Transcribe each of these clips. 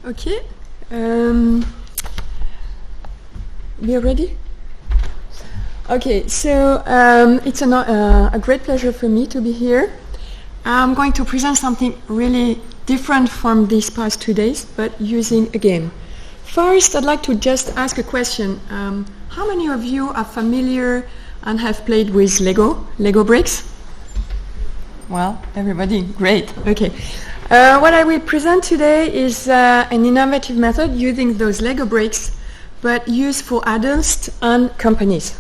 Okay. We are ready? Okay, so it's a great pleasure for me to be here. I'm going to present something really different from these past 2 days, but using a game. First, I'd like to just ask a question. How many of you are familiar and have played with Lego bricks? Well, everybody, great. Okay. What I will present today is an innovative method using those Lego bricks, but used for adults and companies.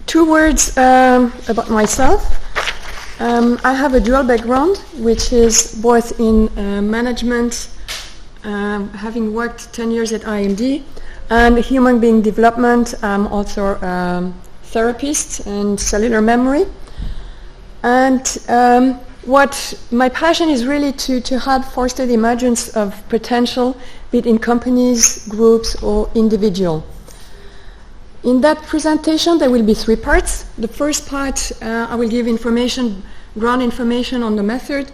Two words about myself. I have a dual background, which is both in management, having worked 10 years at IMD, and human being development. I'm also a therapist and cellular memory. And what my passion is really to help foster the emergence of potential, be it in companies, groups, or individual. In that presentation, there will be 3 parts. The first part, I will give ground information on the method,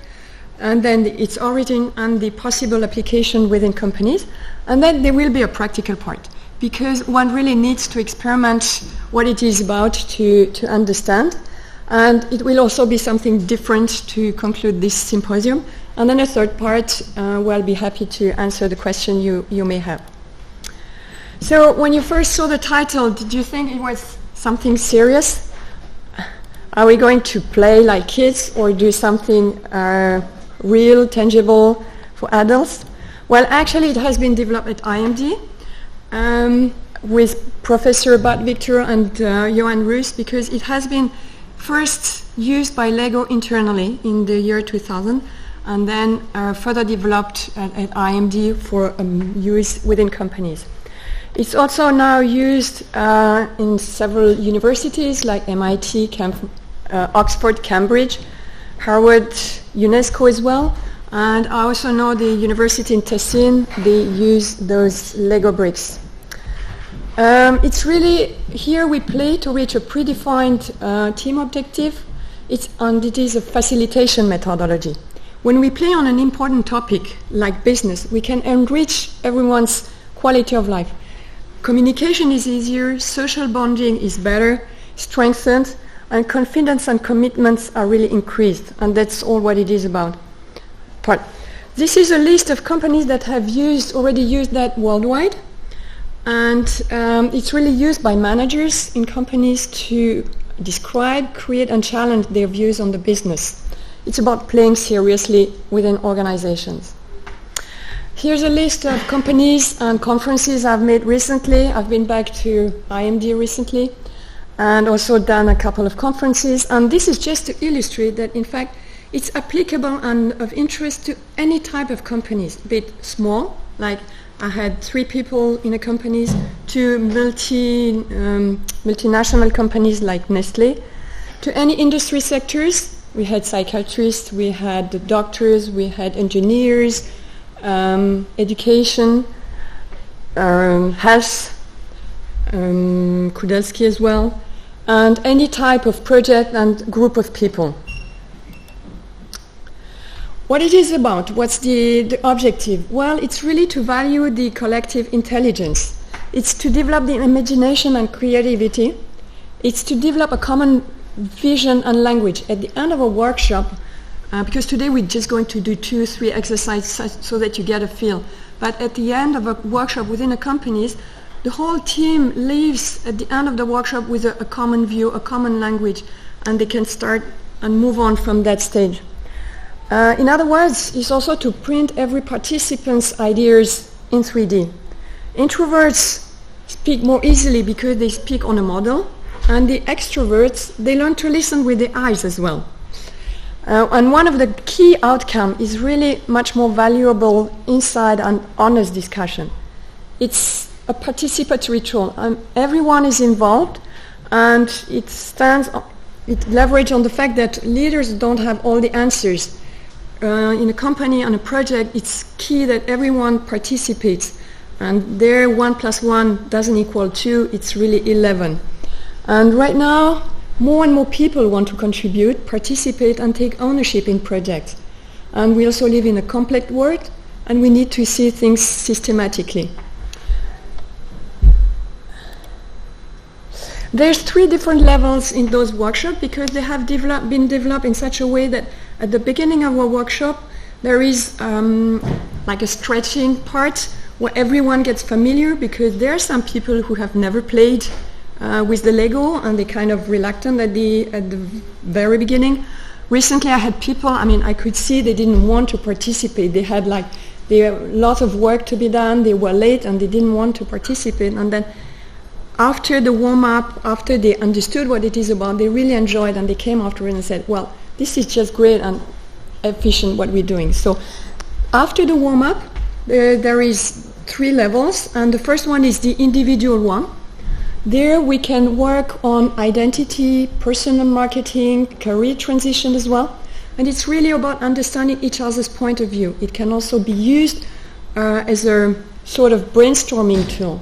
and then its origin and the possible application within companies. And then there will be a practical part, because one really needs to experiment what it is about to understand. And it will also be something different to conclude this symposium. And then a third part, where I'll be happy to answer the question you may have. So when you first saw the title, did you think it was something serious? Are we going to play like kids or do something real, tangible for adults? Well, actually it has been developed at IMD with Professor Bart Victor and Johan Roos, because it has been first used by Lego internally in the year 2000 and then further developed at IMD for use within companies. It's also now used in several universities like MIT, Oxford, Cambridge, Harvard, UNESCO as well. And I also know the university in Tessin, they use those Lego bricks. It's really, here we play to reach a predefined team objective. It is a facilitation methodology. When we play on an important topic like business, we can enrich everyone's quality of life. Communication is easier, social bonding is better, strengthened, and confidence and commitments are really increased, and that's all what it is about. This is a list of companies that have already used that worldwide, and it's really used by managers in companies to describe, create, and challenge their views on the business. It's about playing seriously within organizations. Here's a list of companies and conferences I've made recently. I've been back to IMD recently and also done a couple of conferences. And this is just to illustrate that, in fact, it's applicable and of interest to any type of companies, be it small, like I had 3 people in a company, to multinational companies like Nestle, to any industry sectors. We had psychiatrists, we had doctors, we had engineers, education, health, Kudelski as well, and any type of project and group of people. What it is about, what's the objective? Well, it's really to value the collective intelligence. It's to develop the imagination and creativity. It's to develop a common vision and language. At the end of a workshop, because today we're just going to do 2-3 exercises so that you get a feel. But at the end of a workshop within a company, the whole team leaves at the end of the workshop with a common view, a common language, and they can start and move on from that stage. In other words, it's also to print every participant's ideas in 3D. Introverts speak more easily because they speak on a model, and the extroverts, they learn to listen with the eyes as well. And one of the key outcomes is really much more valuable inside an honest discussion. It's a participatory tool, and everyone is involved, and it leverages on the fact that leaders don't have all the answers. In a company, on a project, it's key that everyone participates, and there 1 + 1 doesn't equal 2, it's really 11. And right now, more and more people want to contribute, participate, and take ownership in projects. And we also live in a complex world, and we need to see things systematically. There's 3 different levels in those workshops because they have been developed in such a way that at the beginning of our workshop there is like a stretching part where everyone gets familiar, because there are some people who have never played with the Lego and they're kind of reluctant at the very beginning. Recently I had people, I could see they didn't want to participate. They had a lot of work to be done, they were late and they didn't want to participate. And then after the warm-up, after they understood what it is about, they really enjoyed, and they came afterwards and said, well, this is just great and efficient what we're doing. So after the warm-up, there is 3 levels, and the first one is the individual one. There we can work on identity, personal marketing, career transition as well. And it's really about understanding each other's point of view. It can also be used as a sort of brainstorming tool.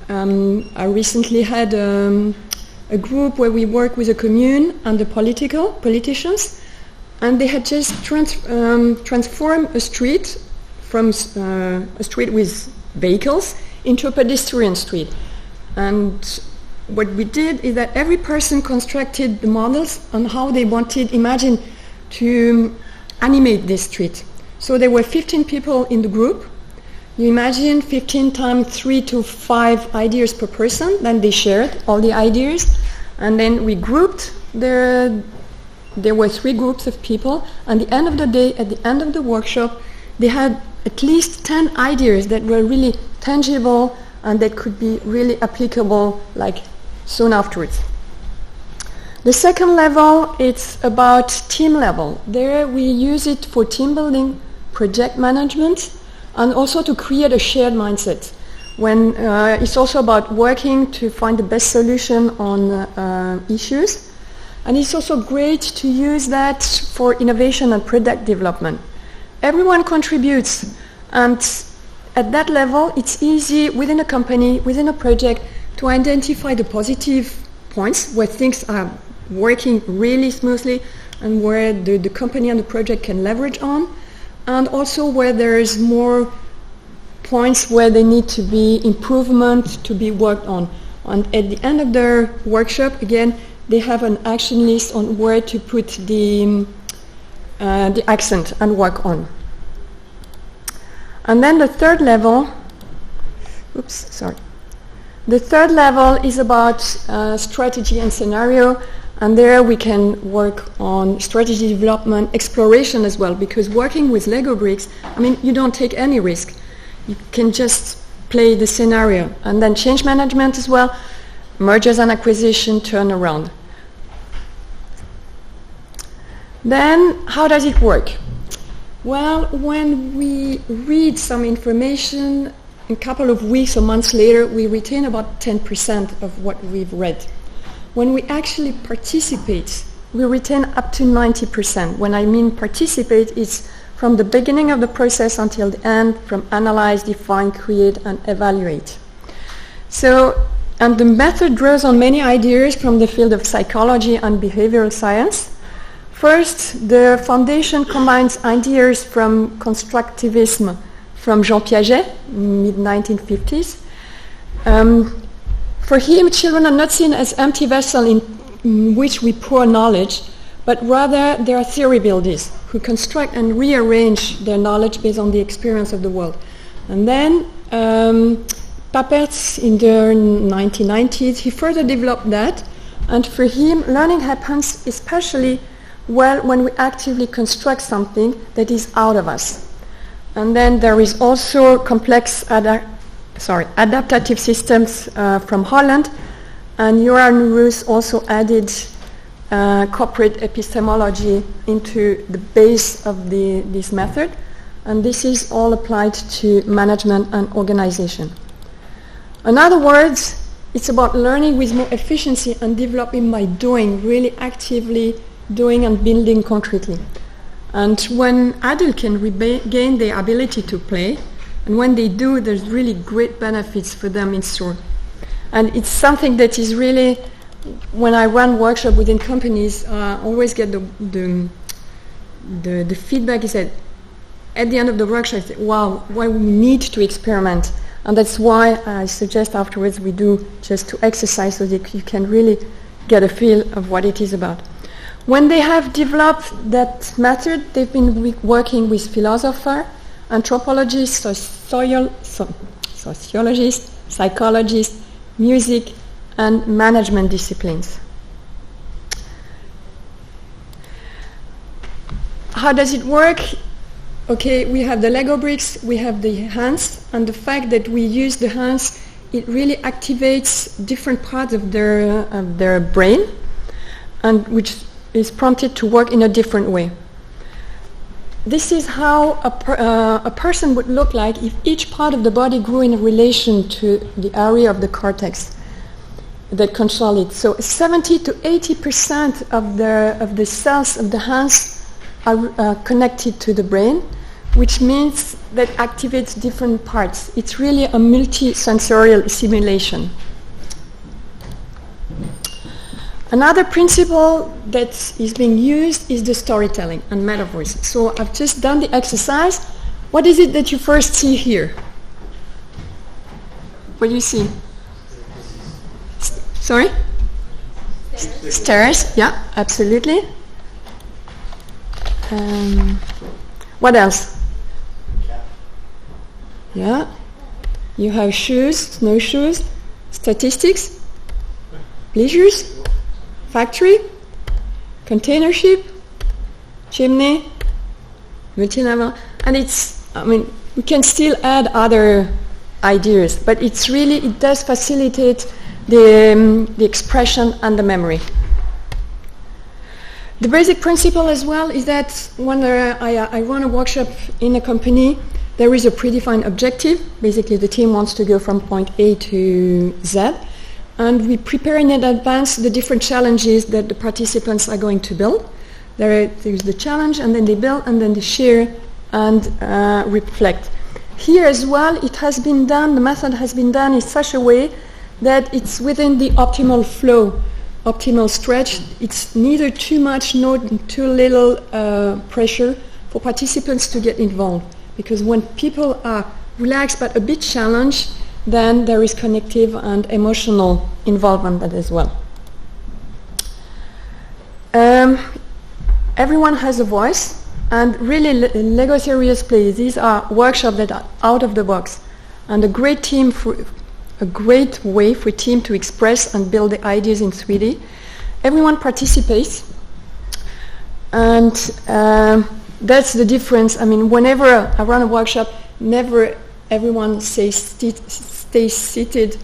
I recently had a group where we work with a commune and the politicians, and they had just transformed a street from a street with vehicles into a pedestrian street. And what we did is that every person constructed the models on how they imagine to animate this street. So there were 15 people in the group. You imagine 15 times 3 to 5 ideas per person. Then they shared all the ideas, and then we grouped. There were 3 groups of people. And at the end of the day, at the end of the workshop, they had at least 10 ideas that were really tangible and that could be really applicable soon afterwards. The second level, it's about team level. There we use it for team building, project management, and also to create a shared mindset. When it's also about working to find the best solution on issues. And it's also great to use that for innovation and product development. Everyone contributes, and at that level it's easy within a company, within a project, to identify the positive points where things are working really smoothly and where the company and the project can leverage on, and also where there is more points where they need to be improvement to be worked on. And at the end of their workshop, again, they have an action list on where to put the accent and work on. And then the third level, the third level is about strategy and scenario, and there we can work on strategy development, exploration as well, because working with Lego bricks, you don't take any risk. You can just play the scenario. And then change management as well, mergers and acquisition, turnaround. Then how does it work? Well, when we read some information, a couple of weeks or months later, we retain about 10% of what we've read. When we actually participate, we retain up to 90%. When I mean participate, it's from the beginning of the process until the end, from analyze, define, create, and evaluate. So, and the method draws on many ideas from the field of psychology and behavioral science. First, the foundation combines ideas from constructivism from Jean Piaget, mid-1950s. For him, children are not seen as empty vessels in which we pour knowledge, but rather they are theory builders who construct and rearrange their knowledge based on the experience of the world. And then Papert, in the 1990s, he further developed that, and for him, learning happens especially when we actively construct something that is out of us. And then there is also complex adaptative systems from Holland, and Johan Roos also added corporate epistemology into the base of this method, and this is all applied to management and organization. In other words, it's about learning with more efficiency and developing by doing, really actively doing and building concretely. And when adults can regain their ability to play, and when they do, there's really great benefits for them in store. And it's something that is really when I run workshop within companies, I always get the feedback is that at the end of the workshop, I say, wow, why we need to experiment. And that's why I suggest afterwards we do just to exercise so that you can really get a feel of what it is about. When they have developed that method, they've been working with philosophers, anthropologists, sociologists, psychologists, music, and management disciplines. How does it work? Okay, we have the Lego bricks, we have the hands, and the fact that we use the hands, it really activates different parts of their brain, and which is prompted to work in a different way. This is how a person would look like if each part of the body grew in relation to the area of the cortex that control it. So 70 to 80% of the cells of the hands are connected to the brain, which means that activates different parts. It's really a multi-sensorial simulation. Another principle that is being used is the storytelling and metaphors. So I've just done the exercise. What is it that you first see here? What do you see? Sorry? Stairs, yeah, absolutely. What else? Yeah. You have shoes, snowshoes, statistics, bleachers, factory, container ship, chimney, multi-level, and we can still add other ideas, but it does facilitate the expression and the memory. The basic principle as well is that when I run a workshop in a company, there is a predefined objective. Basically, the team wants to go from point A to Z, and we prepare in advance the different challenges that the participants are going to build. There's the challenge, and then they build, and then they share and reflect. Here as well, it has been done, the method has been done in such a way that it's within the optimal flow, optimal stretch. It's neither too much nor too little pressure for participants to get involved. Because when people are relaxed but a bit challenged, then there is cognitive and emotional involvement as well. Everyone has a voice, and really Lego Serious Play, these are workshops that are out of the box, and a great way for a team to express and build the ideas in 3D. Everyone participates, and that's the difference. Whenever I run a workshop, never everyone stays seated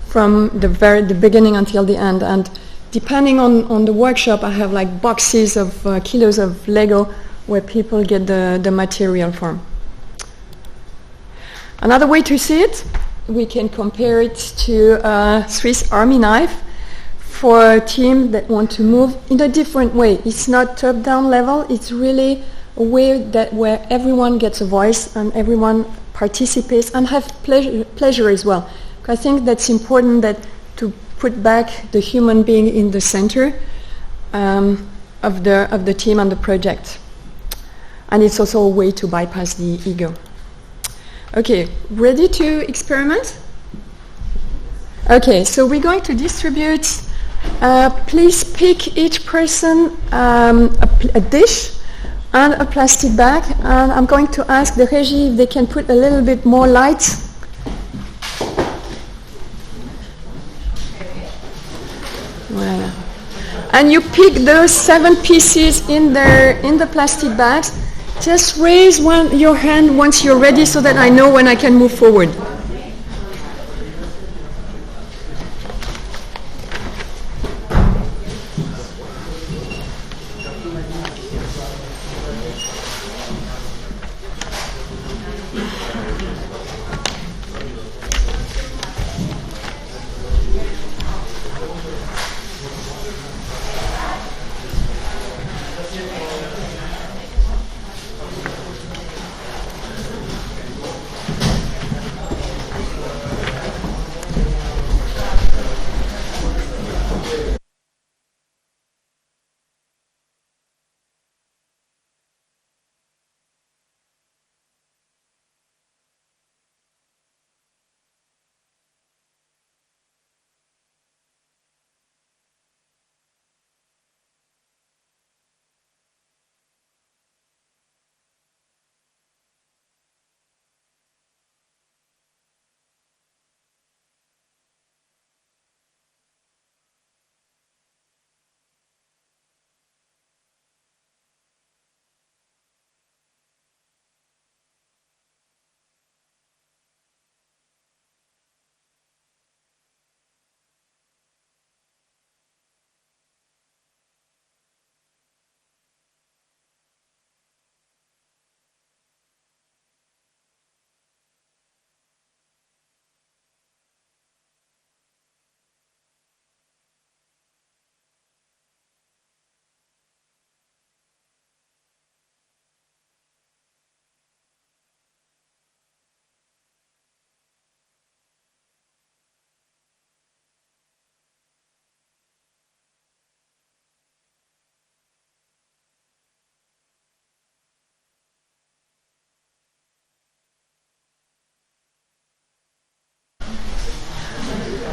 from the beginning until the end. And depending on the workshop, I have like boxes of kilos of Lego where people get the material from. Another way to see it, we can compare it to a Swiss Army knife for a team that want to move in a different way. It's not top-down level, it's really a way where everyone gets a voice and everyone participates and have pleasure as well. I think that's important, that to put back the human being in the center of the team and the project. And it's also a way to bypass the ego. Okay, ready to experiment? Okay, so we're going to distribute. Please pick each person a dish and a plastic bag, and I'm going to ask the régie if they can put a little bit more light. Voilà. And you pick those 7 pieces in the plastic bags. Just raise your hand once you're ready so that I know when I can move forward.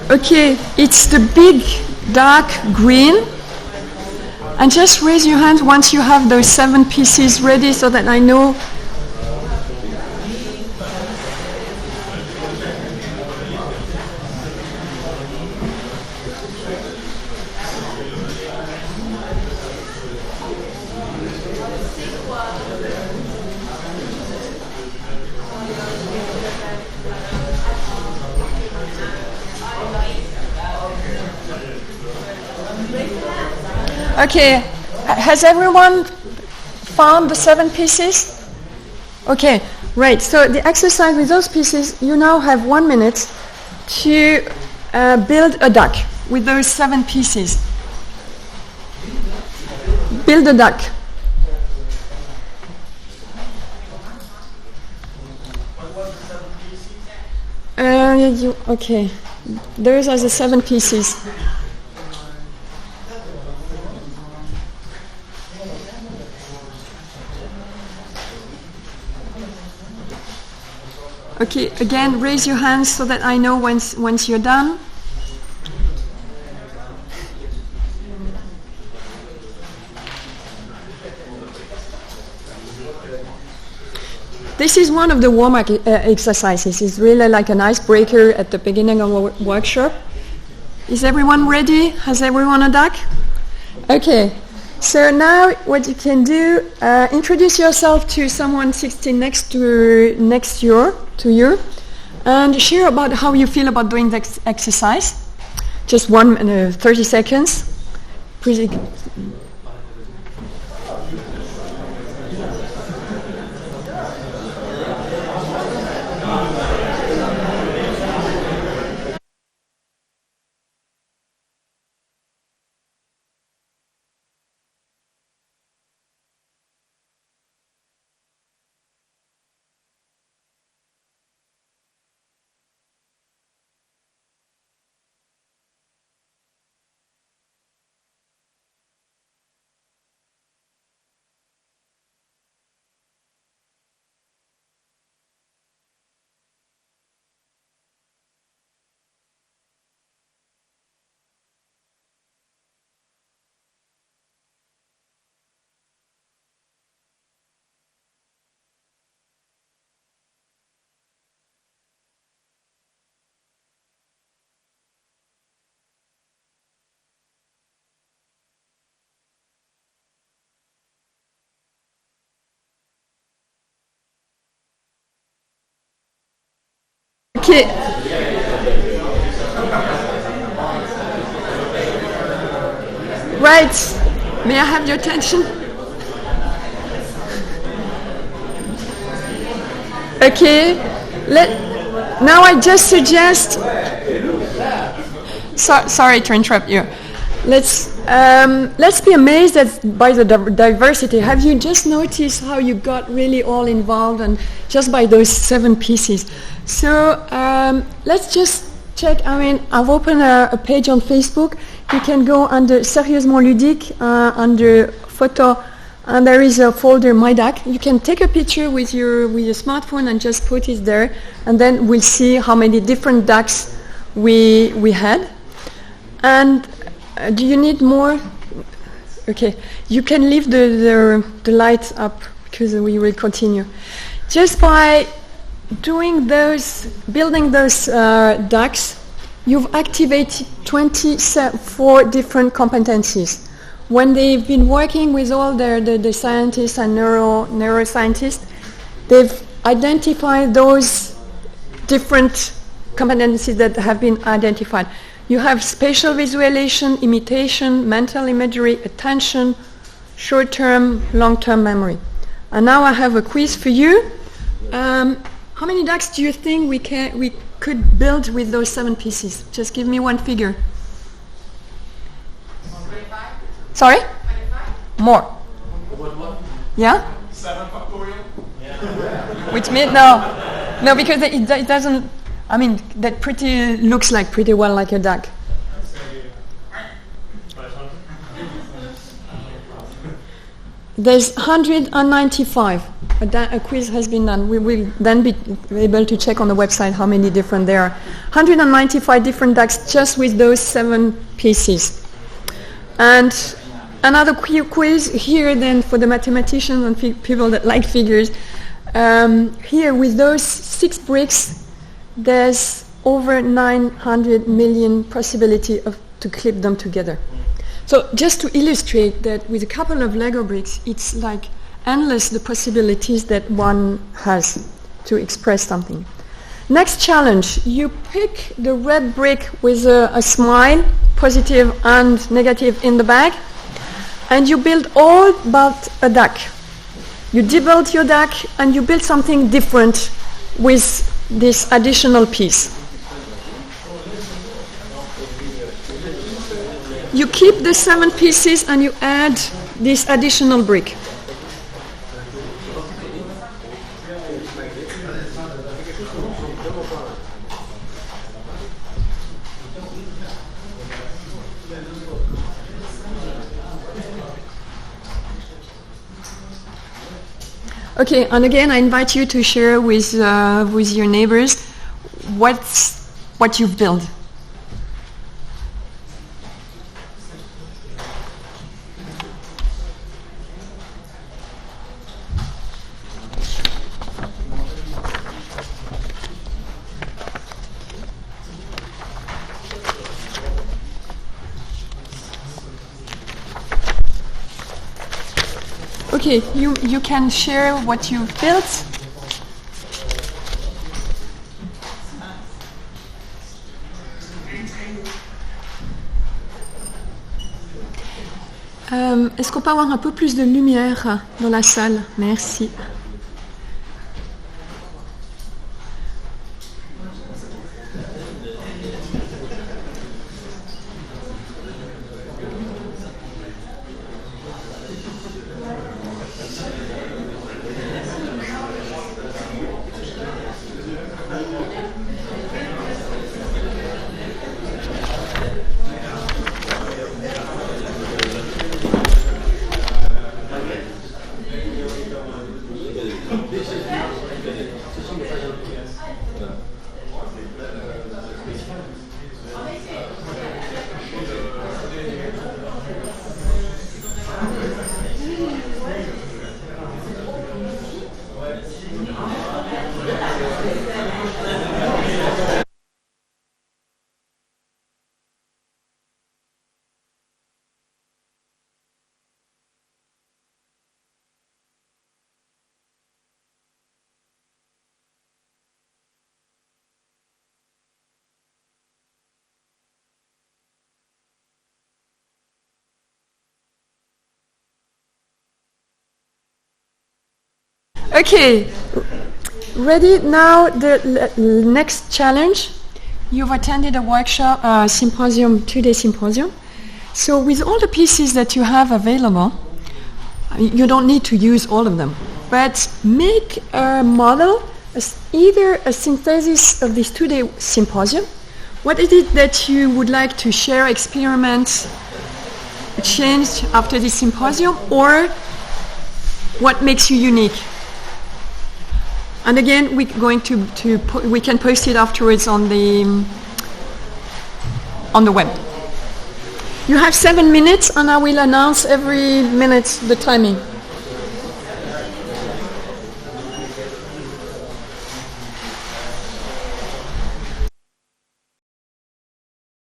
Okay, it's the big dark green. And just raise your hand once you have those 7 pieces ready so that I know. Okay, has everyone found the 7 pieces? Okay, right. So the exercise with those pieces, you now have 1 minute to build a duck with those 7 pieces. Build a duck. Okay, those are the 7 pieces. Okay, again, raise your hands so that I know once you're done. This is one of the warm-up exercises. It's really like an icebreaker at the beginning of a workshop. Is everyone ready? Has everyone a duck? Okay. So now what you can do, introduce yourself to someone 16 next to you, and share about how you feel about doing the exercise. Just 30 seconds. Pretty. Okay. Right. May I have your attention? Okay. Now I just suggest. Sorry to interrupt you. Let's be amazed by the diversity. Have you just noticed how you got really all involved and just by those 7 pieces? So let's just check. I mean, I've opened a page on Facebook. You can go under Sérieusement Ludique, under Photo, and there is a folder My Duck. You can take a picture with your smartphone and just put it there, and then we'll see how many different ducks we had. And do you need more? Okay, you can leave the lights up because we will continue. Just by building those ducks, you've activated 24 different competencies. When they've been working with all the scientists and neuroscientists, they've identified those different competencies that have been identified. You have spatial visualization, imitation, mental imagery, attention, short-term, long-term memory. And now I have a quiz for you. How many ducks do you think we could build with those 7 pieces? Just give me one figure. 25. Sorry? 25. More. What? Yeah? 7 factorial? Yeah. Which means no, because it doesn't. I mean, that looks like pretty well like a duck. There's 195. A quiz has been done. We will then be able to check on the website how many different there are. 195 different DACs just with those 7 pieces. And another quiz here then for the mathematicians and people that like figures. Here with those 6 bricks, there's over 900 million possibility to clip them together. So just to illustrate that with a couple of Lego bricks, it's like endless the possibilities that one has to express something. Next challenge, you pick the red brick with a smile, positive and negative in the back, and you build all but a duck. You debuild your duck and you build something different with this additional piece. You keep the 7 pieces and you add this additional brick. Okay, and again, I invite you to share with your neighbors what you've built. Okay, you can share what you've built. Est-ce qu'on peut avoir un peu plus de lumière dans la salle? Merci. Okay, ready now the next challenge. You've attended a workshop, symposium, 2-day symposium. So with all the pieces that you have available, you don't need to use all of them, but make a model, either a synthesis of this 2-day symposium. What is it that you would like to share, experiment, change after this symposium, or what makes you unique? And again, we're going we can post it afterwards on the web. You have 7 minutes, and I will announce every minute the timing.